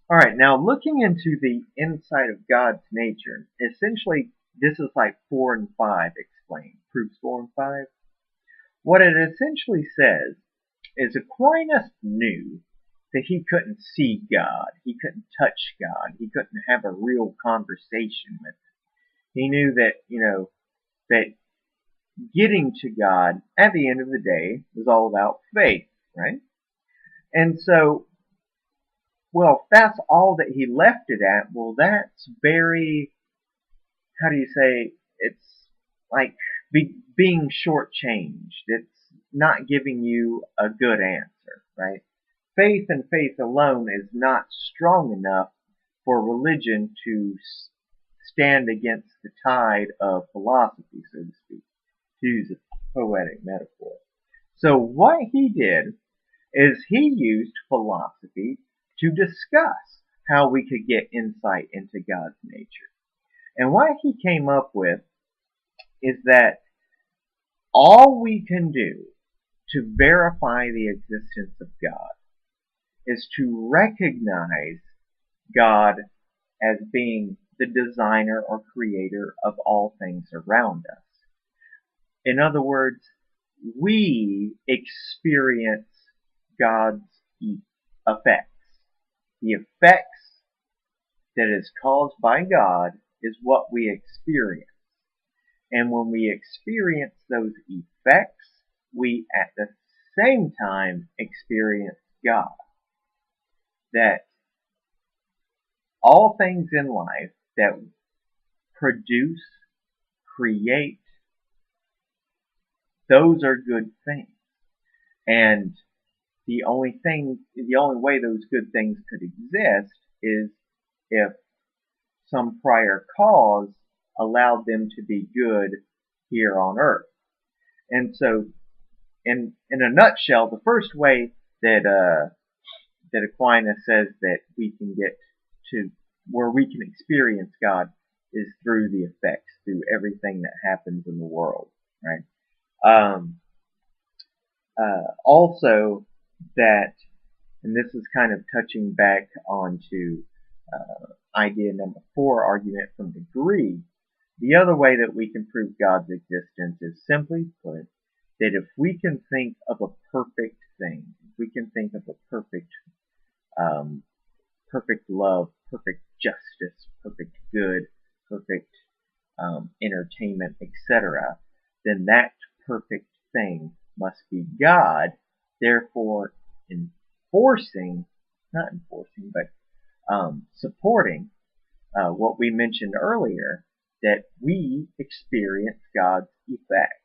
All right, now looking into the insight of God's nature, essentially this is like 4 and 5 explained, proofs 4 and 5. What it essentially says is Aquinas knew that he couldn't see God, he couldn't touch God, he couldn't have a real conversation with him. He knew that, that getting to God at the end of the day was all about faith, right? And so, well, if that's all that he left it at, well, that's very, how do you say, it's like being shortchanged. It's not giving you a good answer, right? Faith and faith alone is not strong enough for religion to stand against the tide of philosophy, so to speak, to use a poetic metaphor. So what he did is he used philosophy to discuss how we could get insight into God's nature. And what he came up with is that all we can do to verify the existence of God is to recognize God as being the designer or creator of all things around us. In other words, we experience God's effects. The effects that is caused by God is what we experience. And when we experience those effects, we at the same time experience God. That all things in life that produce, create, those are good things. And the only way those good things could exist is if some prior cause allowed them to be good here on earth. And so, in a nutshell, the first way that Aquinas says that we can get to where we can experience God is through the effects, through everything that happens in the world, right? Also, that, and this is kind of touching back onto idea number 4, argument from degree. The other way that we can prove God's existence is simply put that if we can think of a perfect thing, if we can think of a perfect love, perfect justice, perfect good, perfect entertainment, etc., then that perfect thing must be God, therefore supporting what we mentioned earlier, that we experience God's effects.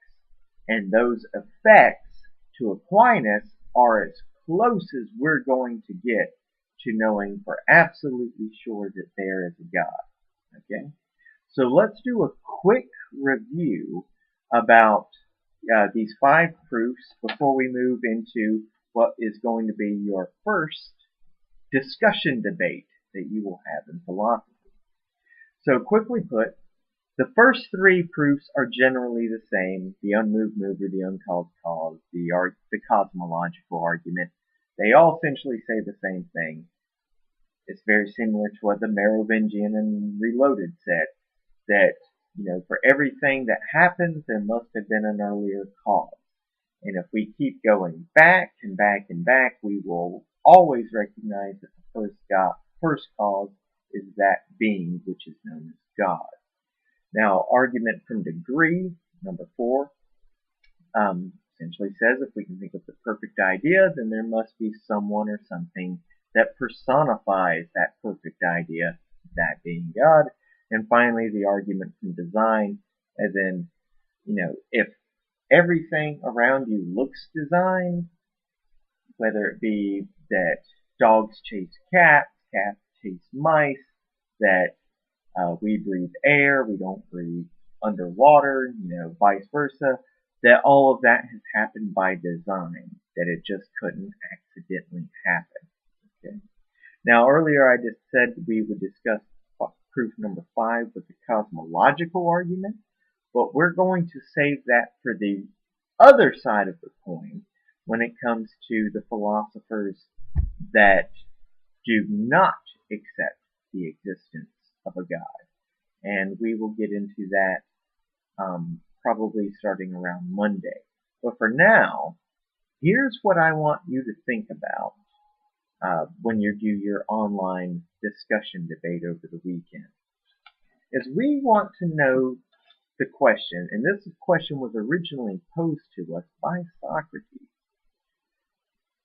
And those effects, to Aquinas, are as close as we're going to get to knowing for absolutely sure that there is a God. Okay? So let's do a quick review about these 5 proofs before we move into what is going to be your first discussion debate that you will have in philosophy. So quickly put, the first 3 proofs are generally the same: the unmoved mover, the uncaused cause, the cosmological argument. They all essentially say the same thing. It's very similar to what the Merovingian and Reloaded said, that for everything that happens, there must have been an earlier cause. And if we keep going back and back and back, we will always recognize that the first cause is that being which is known as God. Now, argument from degree, number 4, essentially says if we can think of the perfect idea, then there must be someone or something that personifies that perfect idea, that being God. And finally, the argument from design, as in, if everything around you looks designed, whether it be that dogs chase cats, cats chase mice, that we breathe air, we don't breathe underwater, vice versa, that all of that has happened by design, that it just couldn't accidentally happen. Okay? Now, earlier I just said we would discuss proof number 5 with the cosmological argument, but we're going to save that for the other side of the coin when it comes to the philosophers that do not accept the existence of a God. And we will get into that probably starting around Monday. But for now, here's what I want you to think about when you do your online discussion debate over the weekend. Is we want to know the question, and this question was originally posed to us by Socrates.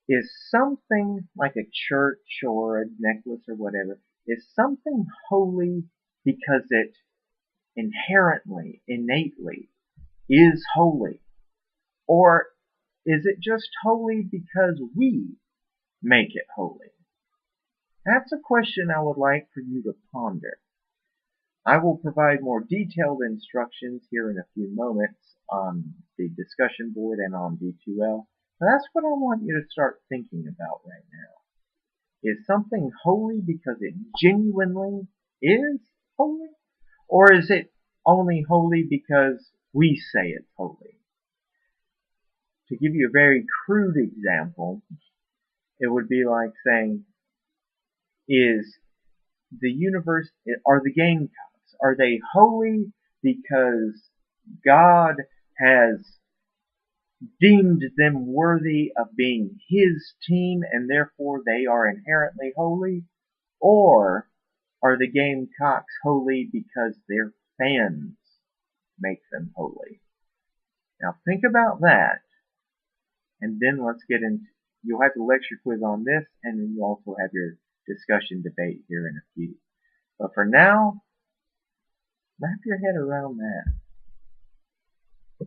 Is something like a church or a necklace or whatever, is something holy because it inherently, innately is holy? Or is it just holy because we make it holy? That's a question I would like for you to ponder. I will provide more detailed instructions here in a few moments on the discussion board and on D2L. But that's what I want you to start thinking about right now. Is something holy because it genuinely is holy? Or is it only holy because we say it's holy? To give you a very crude example, it would be like saying, is the universe, are the Gamecocks, are they holy because God has deemed them worthy of being His team and therefore they are inherently holy? Or are the Gamecocks holy because their fans make them holy? Now think about that, and then let's get into, you'll have the lecture quiz on this, and then you also have your discussion debate here in a few. But for now, wrap your head around that.